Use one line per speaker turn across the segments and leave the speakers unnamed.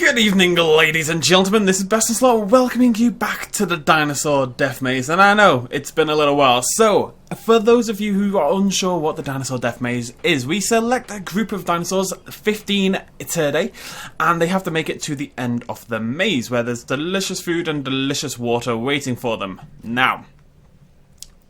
Good evening, ladies and gentlemen, this is BestInSlot welcoming you back to the Dinosaur Death Maze, and I know, it's been a little while. So, for those of you who are unsure what the Dinosaur Death Maze is, we select a group of dinosaurs, 15 today, and they have to make it to the end of the maze, where there's delicious food and delicious water waiting for them. Now,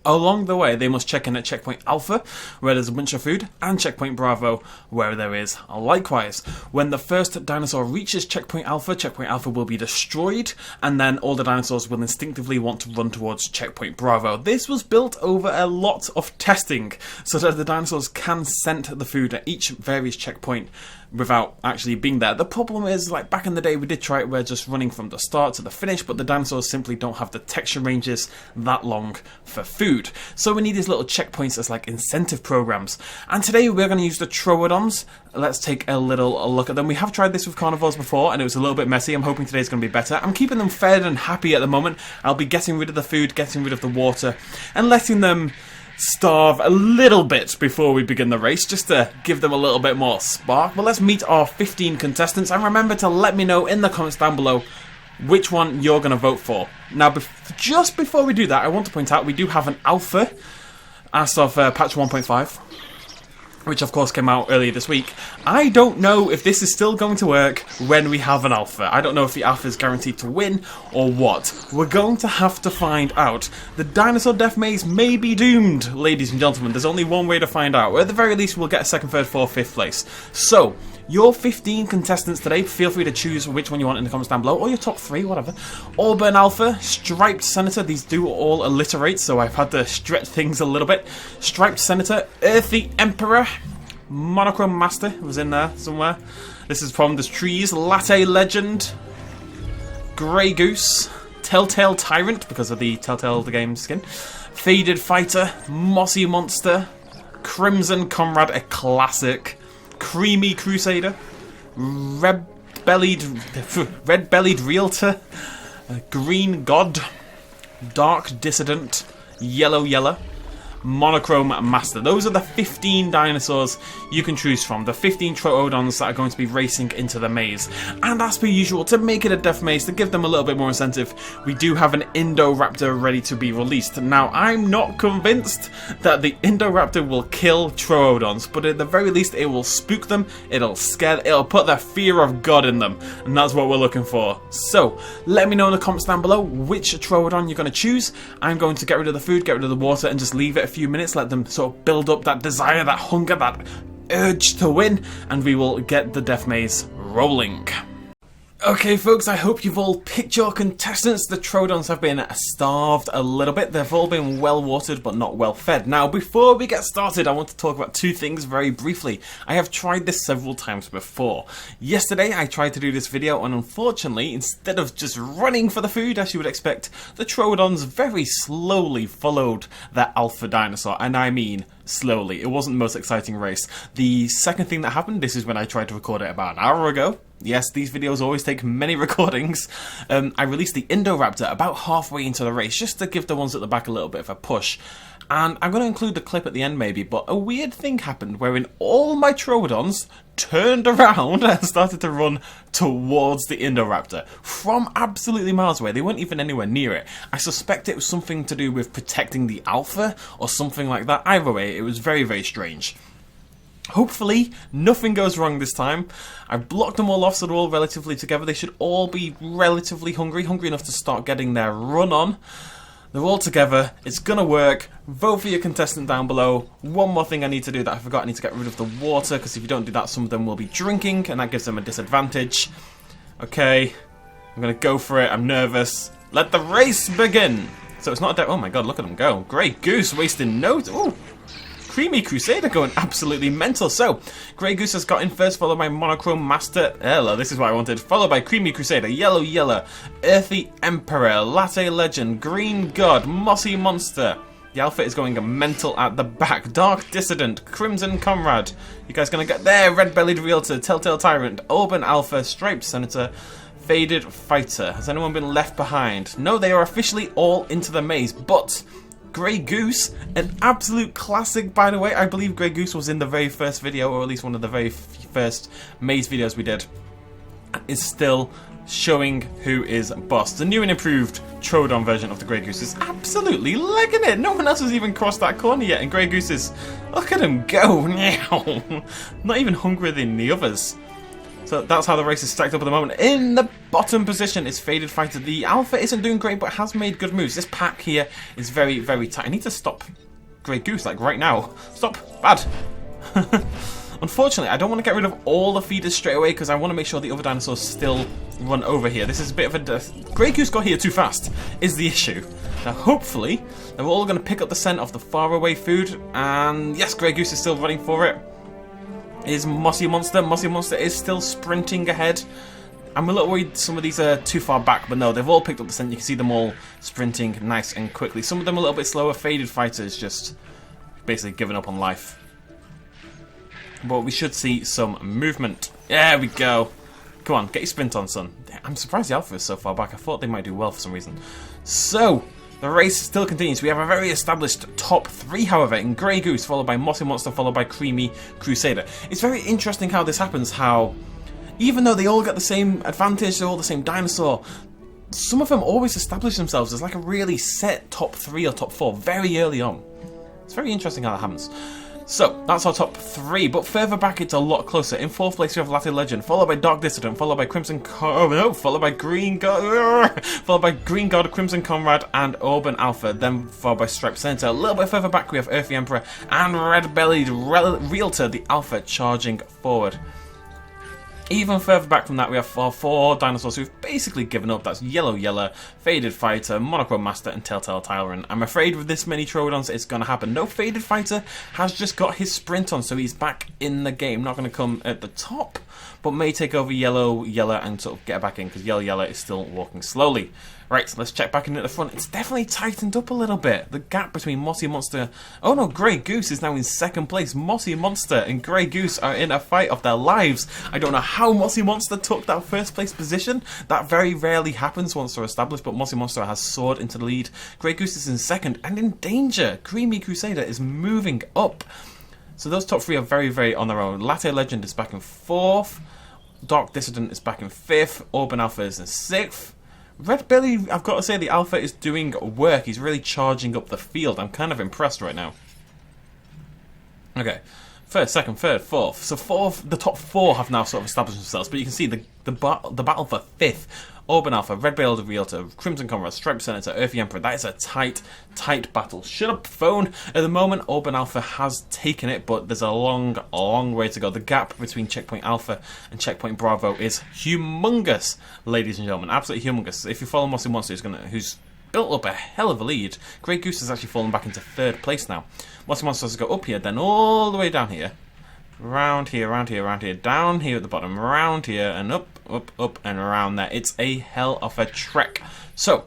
along the way, they must check in at Checkpoint Alpha, where there's a bunch of food, and Checkpoint Bravo, where there is likewise. When the first dinosaur reaches Checkpoint Alpha will be destroyed, and then all the dinosaurs will instinctively want to run towards Checkpoint Bravo. This was built over a lot of testing, so that the dinosaurs can scent the food at each various checkpoint without actually being there. The problem is, like back in the day, we did try it where just running from the start to the finish, but the dinosaurs simply don't have the texture ranges that long for food. So we need these little checkpoints as like incentive programs. And today we're going to use the Troodons. Let's take a little look at them. We have tried this with carnivores before and it was a little bit messy. I'm hoping today's going to be better. I'm keeping them fed and happy at the moment. I'll be getting rid of the food, getting rid of the water, and letting them starve a little bit before we begin the race, just to give them a little bit more spark. But let's meet our 15 contestants, and remember to let me know in the comments down below which one you're going to vote for. Now, just before we do that, I want to point out we do have an alpha as of patch 1.5. which of course came out earlier this week. I don't know if this is still going to work when we have an alpha. I don't know if the alpha is guaranteed to win or what. We're going to have to find out. The Dinosaur Death Maze may be doomed, ladies and gentlemen. There's only one way to find out. Or at the very least, we'll get a second, third, fourth, fifth place. So, your 15 contestants today, feel free to choose which one you want in the comments down below, or your top 3, whatever. Auburn Alpha, Striped Senator, these do all alliterate, so I've had to stretch things a little bit. Striped Senator, Earthy Emperor, Monochrome Master was in there somewhere. This is from the trees. Latte Legend, Grey Goose, Telltale Tyrant, because of the Telltale the Game skin, Faded Fighter, Mossy Monster, Crimson Comrade, a classic, Creamy Crusader, Red-Bellied Realtor, Green God, Dark Dissident, Yellow Yeller, Monochrome Master. Those are the 15 dinosaurs you can choose from. The 15 Troodons that are going to be racing into the maze. And as per usual, to make it a death maze, to give them a little bit more incentive, we do have an Indoraptor ready to be released. Now, I'm not convinced that the Indoraptor will kill Troodons, but at the very least, it will spook them, it'll scare, it'll put the fear of God in them, and that's what we're looking for. So, let me know in the comments down below which Troodon you're going to choose. I'm going to get rid of the food, get rid of the water, and just leave it a few minutes, let them sort of build up that desire, that hunger, that urge to win, and we will get the death maze rolling. Okay folks, I hope you've all picked your contestants. The Troodons have been starved a little bit. They've all been well watered but not well fed. Now before we get started, I want to talk about two things very briefly. I have tried this several times before. Yesterday I tried to do this video and unfortunately, instead of just running for the food as you would expect, the Troodons very slowly followed their alpha dinosaur, and I mean slowly. It wasn't the most exciting race. The second thing that happened, this is when I tried to record it about an hour ago. Yes, these videos always take many recordings. I released the Indoraptor about halfway into the race, just to give the ones at the back a little bit of a push. And I'm going to include the clip at the end maybe, but a weird thing happened wherein all my Troodons turned around and started to run towards the Indoraptor from absolutely miles away. They weren't even anywhere near it. I suspect it was something to do with protecting the alpha or something like that. Either way, it was very, very strange. Hopefully, nothing goes wrong this time. I've blocked them all off so they're all relatively together. They should all be relatively hungry enough to start getting their run on. They're all together. It's gonna work. Vote for your contestant down below. One more thing I need to do that I forgot. I need to get rid of the water, because if you don't do that, some of them will be drinking, and that gives them a disadvantage. Okay, I'm gonna go for it. I'm nervous. Let the race begin! So it's not a death. Oh my god, look at them go. Grey Goose wasting no... Ooh! Creamy Crusader going absolutely mental. So, Grey Goose has got in first, followed by Monochrome Master. Hello, this is what I wanted. Followed by Creamy Crusader, Yellow Yeller, Earthy Emperor, Latte Legend, Green God, Mossy Monster. The Alpha is going mental at the back. Dark Dissident, Crimson Comrade. You guys gonna get there? Red-Bellied Realtor, Telltale Tyrant, Auburn Alpha, Striped Senator, Faded Fighter. Has anyone been left behind? No, they are officially all into the maze, but Grey Goose, an absolute classic, by the way. I believe Grey Goose was in the very first video, or at least one of the very first maze videos we did. is still showing who is boss. The new and improved TROODON version of the Grey Goose is absolutely legging it. No one else has even crossed that corner yet, and Grey Goose is, look at him go now. Not even hungrier than the others. So that's how the race is stacked up at the moment. In the bottom position is Faded Fighter. The Alpha isn't doing great, but has made good moves. This pack here is very, very tight. I need to stop Grey Goose, like right now. Stop. Bad. Unfortunately, I don't want to get rid of all the feeders straight away because I want to make sure the other dinosaurs still run over here. This is a bit of a death. Grey Goose got here too fast is the issue. Now, hopefully, they're all going to pick up the scent of the faraway food. And yes, Grey Goose is still running for it. Is Mossy Monster. Mossy Monster is still sprinting ahead. I'm a little worried some of these are too far back, but no, they've all picked up the scent. You can see them all sprinting nice and quickly. Some of them a little bit slower. Faded Fighter is just basically giving up on life. But we should see some movement. There we go. Come on, get your sprint on, son. I'm surprised the Alpha is so far back. I thought they might do well for some reason. So, the race still continues. We have a very established top 3, however, in Grey Goose, followed by Mossy Monster, followed by Creamy Crusader. It's very interesting how this happens, how even though they all get the same advantage, they're all the same dinosaur, some of them always establish themselves as like a really set top 3 or top 4 very early on. It's very interesting how that happens. So, that's our top 3, but further back it's a lot closer. In 4th place we have Latte Legend, followed by Dark Dissident, followed by followed by Green God, Crimson Conrad, and Auburn Alpha, then followed by Striped Senator. A little bit further back we have Earthy Emperor and Red-Bellied Realtor, the Alpha, charging forward. Even further back from that, we have our 4 dinosaurs who've basically given up. That's Yellow, Faded Fighter, Monochrome Master, and Telltale Tyrant. I'm afraid with this many Troodons, it's going to happen. No, Faded Fighter has just got his sprint on, so he's back in the game. Not going to come at the top, but may take over Yellow, and sort of get back in, because Yellow is still walking slowly. Right, let's check back in at the front. It's definitely tightened up a little bit. The gap between Mossy Monster... Oh no, Grey Goose is now in 2nd place. Mossy Monster and Grey Goose are in a fight of their lives. I don't know how Mossy Monster took that 1st place position. That very rarely happens once they're established, but Mossy Monster has soared into the lead. Grey Goose is in 2nd and in danger. Creamy Crusader is moving up. So those top 3 are very, very on their own. Latte Legend is back in 4th. Dark Dissident is back in 5th. Auburn Alpha is in 6th. Red Belly, I've got to say, the Alpha is doing work. He's really charging up the field. I'm kind of impressed right now. Okay. 1st, 2nd, 3rd, 4th. So the top 4 have now sort of established themselves, but you can see the battle for 5th. Auburn Alpha, Red-Bellied Realtor, Crimson Conrad, Striped Senator, Earthy Emperor. That is a tight battle. Shut up, phone. At the moment, Auburn Alpha has taken it, but there's a long way to go. The gap between Checkpoint Alpha and Checkpoint Bravo is humongous, ladies and gentlemen. Absolutely humongous. If you follow Mossy Monster, who's built up a hell of a lead, Grey Goose has actually fallen back into 3rd place now. Mossy Monster has to go up here, then all the way down here. Round here, down here at the bottom, round here, and up, and around there. It's a hell of a trek. So,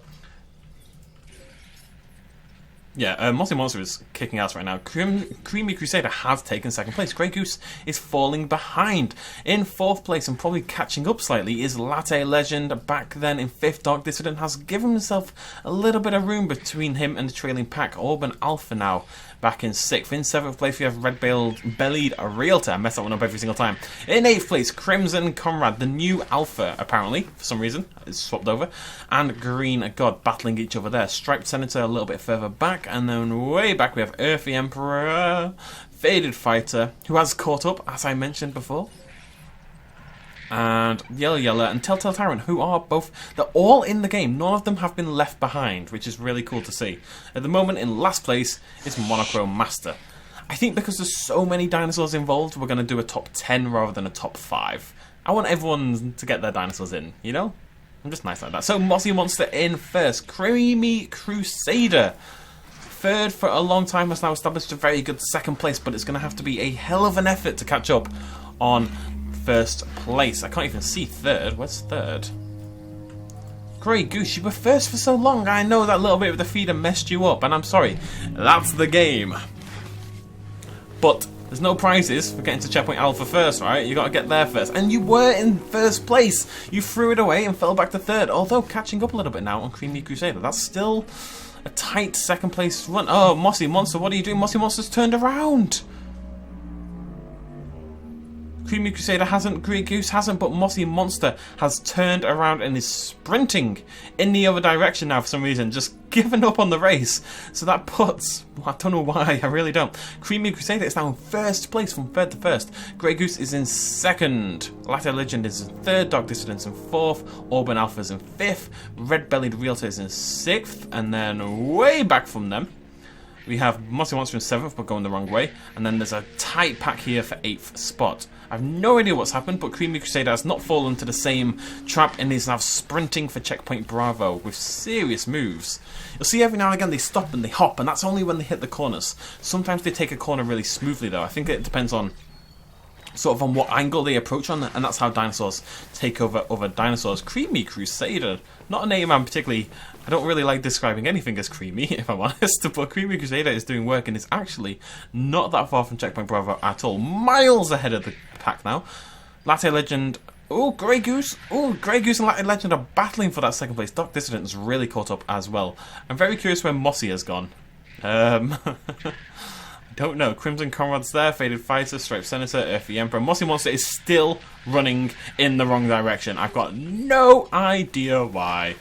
yeah, Mossy Monster is kicking ass right now. Creamy Crusader has taken 2nd place. Grey Goose is falling behind. In 4th place, and probably catching up slightly, is Latte Legend. Back then in 5th, Dark Dissident has given himself a little bit of room between him and the trailing pack. Auburn Alpha now back in 6th. In 7th place, we have Red-Bellied Realtor. I mess that one up every single time. In 8th place, Crimson Conrad, the new Alpha, apparently, for some reason. It's swapped over. And Green God battling each other there. Striped Senator a little bit further back. And then way back, we have Earthy Emperor, Faded Fighter, who has caught up, as I mentioned before. And Yellow, and Telltale Tyrant, who are both... They're all in the game. None of them have been left behind, which is really cool to see. At the moment, in last place, is Monochrome Master. I think because there's so many dinosaurs involved, we're going to do a top 10 rather than a top 5. I want everyone to get their dinosaurs in, you know? I'm just nice like that. So, Mossy Monster in 1st. Creamy Crusader. 3rd for a long time, has now established a very good 2nd place, but it's going to have to be a hell of an effort to catch up on 1st place. I can't even see 3rd. Where's 3rd? Grey Goose, you were 1st for so long. I know that little bit of the feeder messed you up, and I'm sorry. That's the game. But there's no prizes for getting to Checkpoint Alpha first, right? You got to get there first. And you were in 1st place. You threw it away and fell back to 3rd, although catching up a little bit now on Creamy Crusader. That's still a tight 2nd place run. Oh, Mossy Monster, what are you doing? Mossy Monster's turned around. Creamy Crusader hasn't, Grey Goose hasn't, but Mossy Monster has turned around and is sprinting in the other direction now for some reason, just giving up on the race. So that puts, I don't know why, I really don't. Creamy Crusader is now in first place from third to first. Grey Goose is in second. Latte Legend is in third. Dark Dissident's in fourth. Auburn Alpha's in fifth. Red Bellied Realtor is in sixth. And then way back from them, we have Mossy Monster in 7th, but going the wrong way. And then there's a tight pack here for 8th spot. I have no idea what's happened, but Creamy Crusader has not fallen to the same trap and is now sprinting for Checkpoint Bravo with serious moves. You'll see every now and again they stop and they hop, and that's only when they hit the corners. Sometimes they take a corner really smoothly, though. I think it depends on sort of on what angle they approach on, and that's how dinosaurs take over other dinosaurs. Creamy Crusader, not a name I'm particularly, I don't really like describing anything as creamy, if I'm honest, but Creamy Crusader is doing work and is actually not that far from Checkpoint Bravo at all. Miles ahead of the pack now. Latte Legend, oh, Grey Goose and Latte Legend are battling for that second place. Dark Dissident is really caught up as well. I'm very curious where Mossy has gone. Don't know. Crimson Comrade's there, Faded Fighter, Striped Senator, Earthy Emperor. Mossy Monster is still running in the wrong direction. I've got no idea why.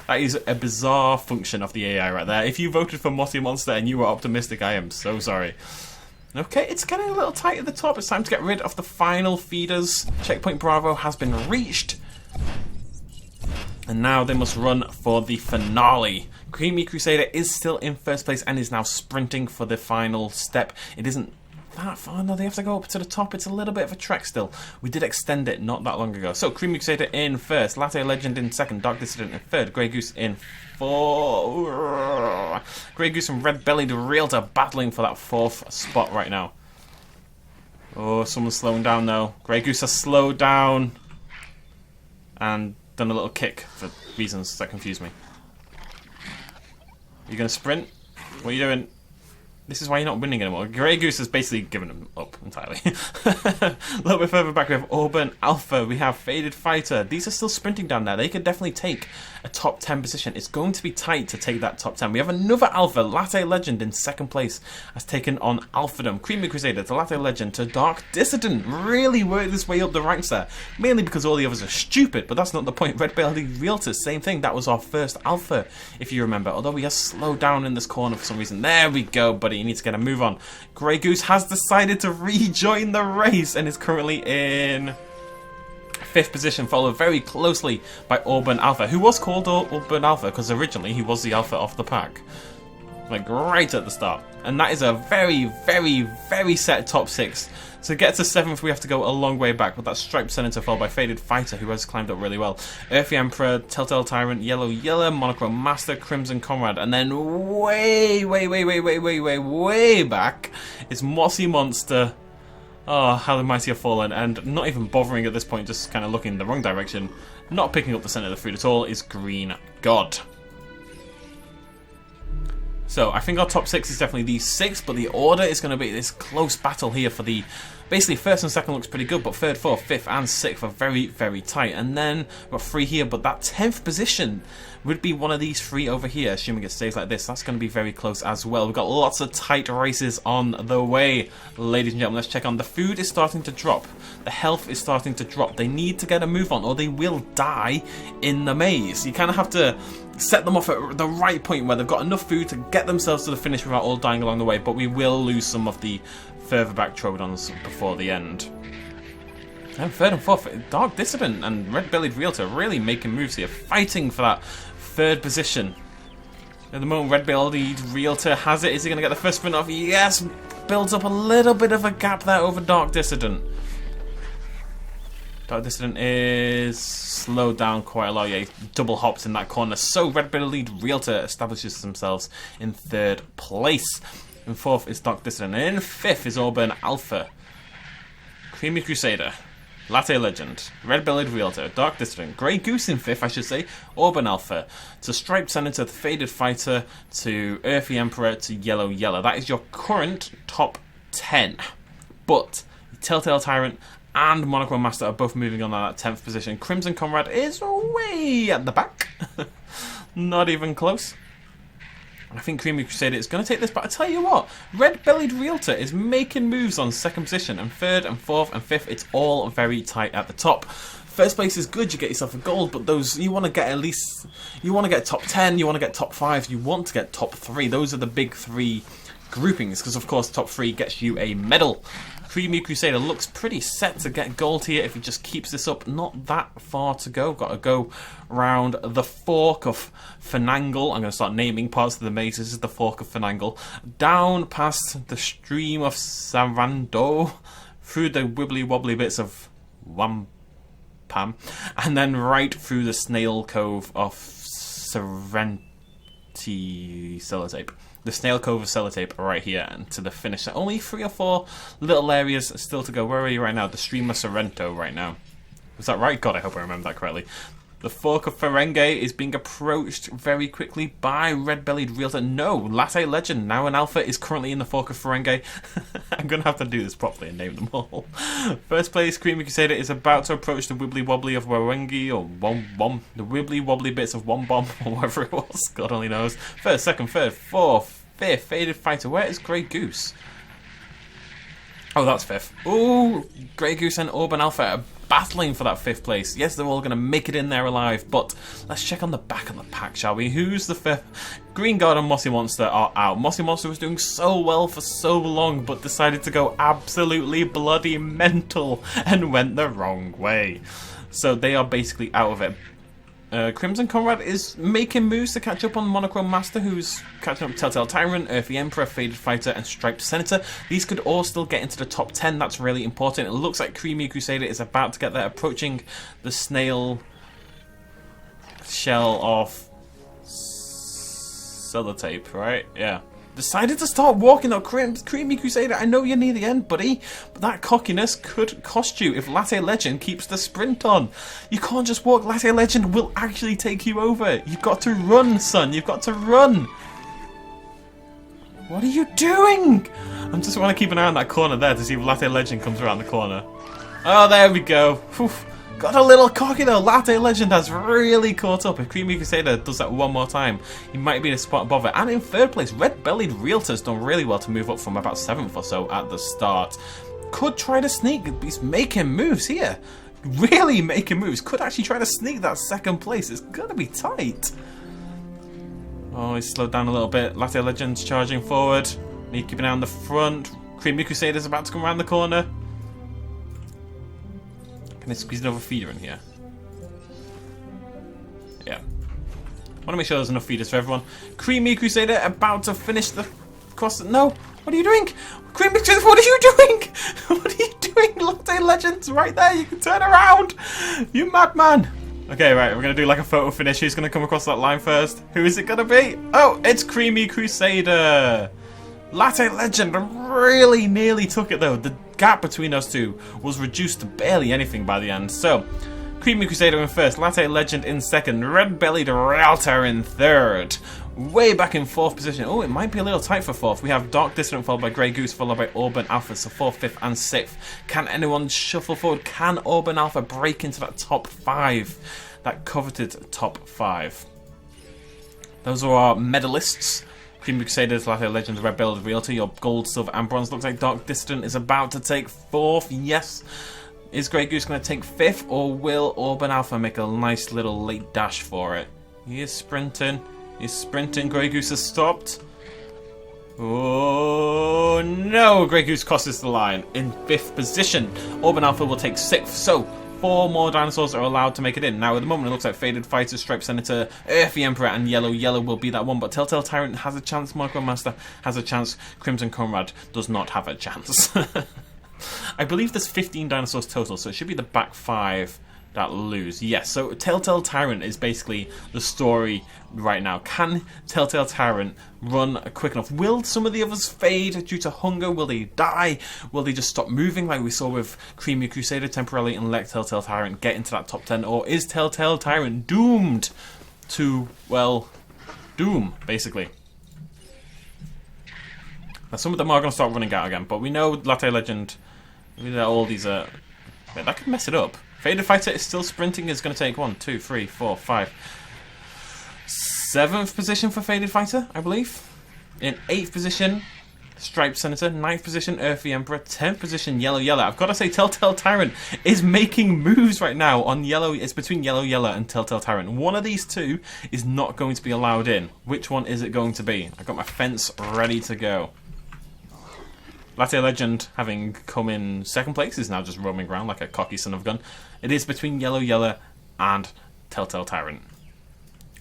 That is a bizarre function of the AI right there. If you voted for Mossy Monster and you were optimistic, I am so sorry. Okay, it's getting a little tight at the top. It's time to get rid of the final feeders. Checkpoint Bravo has been reached. And now they must run for the finale. Creamy Crusader is still in first place and is now sprinting for the final step. It isn't that far, no, they have to go up to the top. It's a little bit of a trek still. We did extend it not that long ago. So, Creamy Crusader in first, Latte Legend in second, Dark Dissident in third, Grey Goose in fourth. Grey Goose and Red Bellied Realtor battling for that fourth spot right now. Oh, someone's slowing down though. Grey Goose has slowed down and done a little kick for reasons that confuse me. You're going to sprint? What are you doing? This is why you're not winning anymore. Grey Goose has basically given him up entirely. A little bit further back we have Auburn Alpha. We have Faded Fighter. These are still sprinting down there. They could definitely take a top 10 position. It's going to be tight to take that top 10. We have another Alpha. Latte Legend in second place has taken on Alphadom. Creamy Crusader to Latte Legend to Dark Dissident. Really worked this way up the ranks there. Mainly because all the others are stupid, but that's not the point. Red Bellied Realtor, same thing. That was our first Alpha, if you remember. Although we are slowed down in this corner for some reason. There we go, buddy. You need to get a move on. Grey Goose has decided to rejoin the race and is currently in 5th position, followed very closely by Auburn Alpha, who was called Auburn Alpha because originally he was the alpha of the pack. Like right at the start. And that is a very, very, very set top 6. To get to 7th, we have to go a long way back with that Striped Senator followed by Faded Fighter, who has climbed up really well. Earthy Emperor, Telltale Tyrant, Yellow Yeller, Monochrome Master, Crimson Comrade, and then way back is Mossy Monster. Oh, how the mighty have fallen, and not even bothering at this point, just kind of looking in the wrong direction, not picking up the center of the food at all, is Green God. So, I think our top 6 is definitely these 6, but the order is going to be this close battle here for the... Basically, 1st and 2nd looks pretty good, but 3rd, 4th, 5th, and 6th are very, very tight. And then, we've got 3 here, but that 10th position would be one of these 3 over here, assuming it stays like this. That's going to be very close as well. We've got lots of tight races on the way, ladies and gentlemen. Let's check on. The food is starting to drop. The health is starting to drop. They need to get a move on, or they will die in the maze. You kind of have to set them off at the right point where they've got enough food to get themselves to the finish without all dying along the way, but we will lose some of the further back Troodons before the end. And 3rd and 4th, Dark Dissident and Red Bellied Realtor really making moves here, fighting for that 3rd position. At the moment, Red Bellied Realtor has it. Is he going to get the first sprint off? Yes! Builds up a little bit of a gap there over Dark Dissident. Dark Dissident is slowed down quite a lot. Yeah, he double hops in that corner. So Red Bellied Realtor establishes themselves in 3rd place. In 4th is Dark Dissident. And in 5th is Auburn Alpha. Creamy Crusader. Latte Legend. Red Bellied Realtor. Dark Dissident. Grey Goose in 5th, I should say. Auburn Alpha. To Striped Senator, to Faded Fighter, to Earthy Emperor, to Yellow Yeller. That is your current top 10. But Telltale Tyrant and Monochrome Master are both moving on that 10th position. Crimson Comrade is way at the back. Not even close. I think Creamy Crusader is going to take this, but I tell you what, Red-Bellied Realtor is making moves on second position, and third and fourth and fifth, it's all very tight at the top. First place is good, you get yourself a gold, but those, you want to get at least, you want to get top 10, you want to get top 5, you want to get top 3. Those are the big 3 groupings, because of course top 3 gets you a medal. Creamy Crusader looks pretty set to get gold here if he just keeps this up. Not that far to go. Got to go round the Fork of Finangle. I'm going to start naming parts of the maze. This is the Fork of Finangle. Down past the Stream of Savando, through the wibbly wobbly bits of Wampam, and then right through the Snail Cove of Serenti Sellotape. The Snail Cove of Sellotape right here, and to the finish. Only 3 or 4 little areas still to go. Where are you right now? The Stream of Sorrento right now. Was that right? God, I hope I remember that correctly. The Fork of Ferengi is being approached very quickly by Red-Bellied Realtor. No, Latte Legend, now an alpha, is currently in the Fork of Ferengi. I'm going to have to do this properly and name them all. First place, Creamy Crusader is about to approach the Wibbly Wobbly of Warengi, or Wom, the Wibbly Wobbly bits of Wombom, or whatever it was. God only knows. First, second, third, fourth, fifth, Faded Fighter. Where is Grey Goose? Oh, that's 5th. Ooh, Grey Goose and Auburn Alpha are battling for that 5th place. Yes, they're all going to make it in there alive, but let's check on the back of the pack, shall we? Who's the 5th? Green Guard and Mossy Monster are out. Mossy Monster was doing so well for so long, but decided to go absolutely bloody mental and went the wrong way. So they are basically out of it. Crimson Conrad is making moves to catch up on Monochrome Master, who's catching up Telltale Tyrant, Earthy Emperor, Faded Fighter, and Striped Senator. These could all still get into the top 10, that's really important. It looks like Creamy Crusader is about to get there, approaching the snail shell of Sellotape, right? Yeah. Decided to start walking though. Creamy Crusader, I know you're near the end, buddy, but that cockiness could cost you if Latte Legend keeps the sprint on. You can't just walk. Latte Legend will actually take you over. You've got to run, son. You've got to run. What are you doing? I just want to keep an eye on that corner there to see if Latte Legend comes around the corner. Oh, there we go. Whew. Got a little cocky though. Latte Legend has really caught up. If Creamy Crusader does that one more time, he might be in a spot above it. And in 3rd place, Red-Bellied Realtor's done really well to move up from about 7th or so at the start. Could try to sneak. He's making moves here. Really making moves. Could actually try to sneak that 2nd place. It's going to be tight. Oh, he's slowed down a little bit. Latte Legend's charging forward. Me keeping an eye on the front. Creamy Crusader's about to come around the corner. Can I squeeze another feeder in here? Yeah. Want to make sure there's enough feeders for everyone. Creamy Crusader about to finish the cross. No! What are you doing? Creamy Crusader, what are you doing? What are you doing? Latte Legends right there. You can turn around. You madman. Okay, right. We're going to do like a photo finish. Who's going to come across that line first? Who is it going to be? Oh, it's Creamy Crusader. Latte Legend really nearly took it though. The gap between those two was reduced to barely anything by the end. So, Creamy Crusader in 1st, Latte Legend in 2nd, Red-Bellied Realtor in 3rd. Way back in 4th position. Oh, it might be a little tight for 4th. We have Dark Dissident followed by Grey Goose, followed by Auburn Alpha, so 4th, 5th, and 6th. Can anyone shuffle forward? Can Auburn Alpha break into that top 5? That coveted top 5. Those are our medalists. Creamy Crusaders, Latte Legends, Red-Bellied Realtor, your gold, silver, and bronze. Looks like Dark Dissident is about to take 4th. Yes. Is Grey Goose going to take 5th, or will Auburn Alpha make a nice little late dash for it? He is sprinting. He's sprinting. Grey Goose has stopped. Oh no! Grey Goose crosses the line in 5th position. Auburn Alpha will take 6th. So, 4 more dinosaurs are allowed to make it in. Now, at the moment, it looks like Faded Fighter, Striped Senator, Earthy Emperor, and Yellow. Yellow will be that one, but Telltale Tyrant has a chance, Monochrome Master has a chance, Crimson Conrad does not have a chance. I believe there's 15 dinosaurs total, so it should be the back 5 that lose. Yes, so Telltale Tyrant is basically the story right now. Can Telltale Tyrant run quick enough? Will some of the others fade due to hunger? Will they die? Will they just stop moving like we saw with Creamy Crusader temporarily and let Telltale Tyrant get into that top 10? Or is Telltale Tyrant doomed to, well, doom, basically? Now, some of them are going to start running out again, but we know Latte Legend, we know all these are... Wait, that could mess it up. Faded Fighter is still sprinting. Is going to take 1, 2, 3, 4, 5, 7th position for Faded Fighter, I believe. In 8th position, Striped Senator. 9th position, Earthy Emperor. 10th position, Yellow Yellow. I've got to say, Telltale Tyrant is making moves right now on Yellow. It's between Yellow Yellow and Telltale Tyrant. One of these two is not going to be allowed in. Which one is it going to be? I've got my fence ready to go. Latte Legend, having come in 2nd place, is now just roaming around like a cocky son of a gun. It is between Yellow Yellow and Telltale Tyrant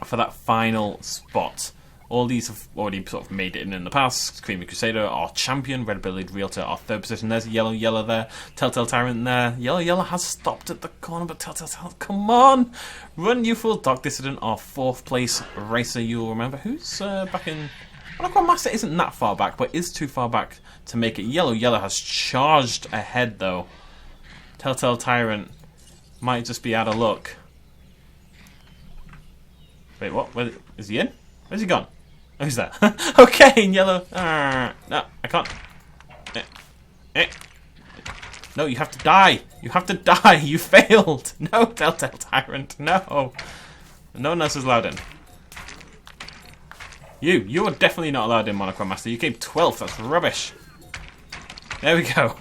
for that final spot. All these have already sort of made it in the past. Creamy Crusader, our champion. Red-Bellied Realtor, our 3rd position. There's Yellow Yellow there. Telltale Tyrant there. Yellow Yellow has stopped at the corner, but Telltale Tyrant, come on! Run, you fool. Dark Dissident, our 4th place racer, you'll remember. Who's back in... Monochrome Master isn't that far back, but is too far back to make it. Yellow Yellow has charged ahead, though. Telltale Tyrant might just be out of luck. Wait, what? Where is he in? Where's he gone? Who's that? Okay, in yellow. No, I can't. No, you have to die. You have to die. You failed. No, Telltale Tyrant. No. No one else is allowed in. You are definitely not allowed in, Monochrome Master. You came 12th. That's rubbish. There we go.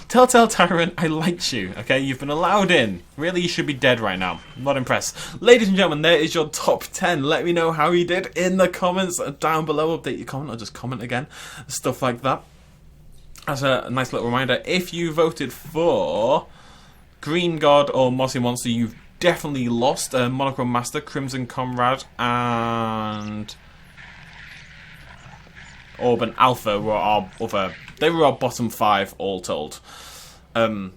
Telltale Tyrant, I liked you, okay? You've been allowed in. Really, you should be dead right now. I'm not impressed. Ladies and gentlemen, there is your top 10. Let me know how you did in the comments down below. Update your comment or just comment again. Stuff like that. As a nice little reminder, if you voted for Green God or Mossy Monster, you've definitely lost. Monochrome Master, Crimson Comrade, and Orb and Alpha were our other... They were our bottom 5 all told. And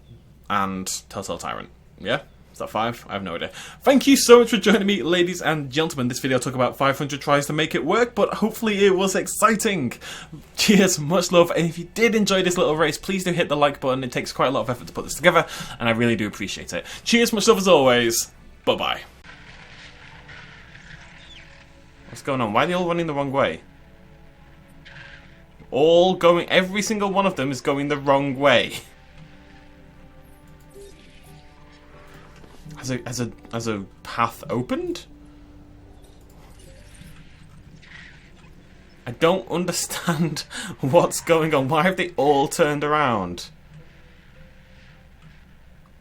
Telltale Tyrant. Yeah? Is that 5? I have no idea. Thank you so much for joining me, ladies and gentlemen. This video took about 500 tries to make it work, but hopefully it was exciting. Cheers, much love. And if you did enjoy this little race, please do hit the like button. It takes quite a lot of effort to put this together, and I really do appreciate it. Cheers, much love as always. Bye-bye. What's going on? Why are they all running the wrong way? All going, every single one of them is going the wrong way. Has a path opened? I don't understand what's going on. Why have they all turned around?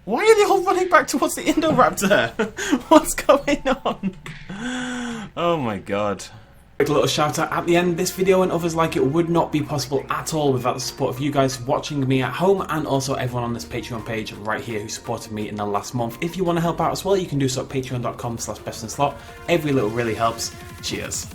Why are they all running back towards the Indoraptor? What's going on? Oh my god. A little shout out at the end. This video and others like it would not be possible at all without the support of you guys watching me at home, and also everyone on this Patreon page right here who supported me in the last month. If you want to help out as well, you can do so at patreon.com/bestinslot. Every little really helps. Cheers.